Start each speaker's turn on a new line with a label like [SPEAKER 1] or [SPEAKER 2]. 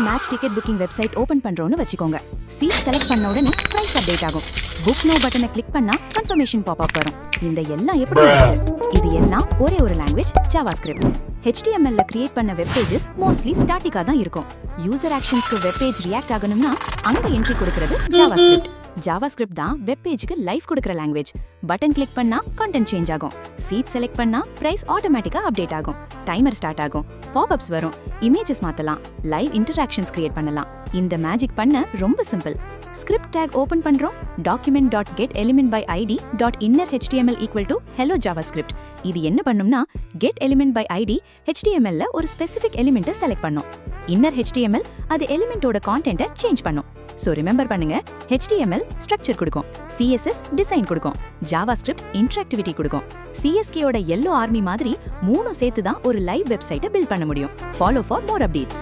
[SPEAKER 1] Match ticket booking website open பண்றோம்னு வெச்சுக்கோங்க. Seat select பண்ண உடனே பிரைஸ் அப்டேட் ஆகும். புக் நோ பட்டனை கிளிக் பண்ணா கன்ஃபர்மேஷன் பாப்அப் வரும். இந்த எல்லாம் எப்படி நடக்குது? இது எல்லாம் ஒரே ஒரு லாங்குவேஜ் JavaScript. HTML ல கிரியேட் பண்ண வெப் பேजेस மோஸ்ட்லி ஸ்டாட்டிக்கா தான் இருக்கும். யூசர் ஆக்ஷன்ஸ்க்கு வெப் பேஜ் ரியாக்ட் ஆகணும்னா அங்க என்ட்ரி கொடுக்கிறது JavaScript. JavaScript தான் வெப் பேஜ்க்கு லைஃப் கொடுக்கிற லாங்குவேஜ். பட்டன் கிளிக் பண்ணா கண்டென்ட் சேஞ்ச் ஆகும். சீட் செலக்ட் பண்ணா பிரைஸ் ஆட்டோமேட்டிக்கா அப்டேட் ஆகும். டைமர் ஸ்டார்ட் ஆகும். பாப்அப்ஸ் வரும். இமேजेस மாத்தலாம். லைவ் இன்டராக்ஷன்ஸ் கிரியேட் பண்ணலாம். இந்த மேஜிக் பண்ண ரொம்ப சிம்பிள். ஸ்கிரிப்ட் டேக் ஓபன் பண்றோம். document.getElementById.InnerHTML =hello JavaScript. இது என்ன பண்ணும்னா getElementById HTML ல ஒரு ஸ்பெசிபிக் எலிமெண்ட்டை செலக்ட் பண்ணும். InnerHTML அது எலிமெண்டோட கான்டென்ட்டை சேஞ்ச் பண்ணும். சோ ரிமெம்பர் பண்ணுங்க, HTML ஸ்ட்ரக்சர் கொடுக்கும், CSS டிசைன் கொடுக்கும், JavaScript இன்டராக்டிவிட்டி கொடுக்கும். CSK ஓட yellow army மாதிரி மூணும் சேர்த்து தான் ஒரு லைவ் வெப்சைட்டை பில்ட் பண்ண முடியும். Follow for more updates.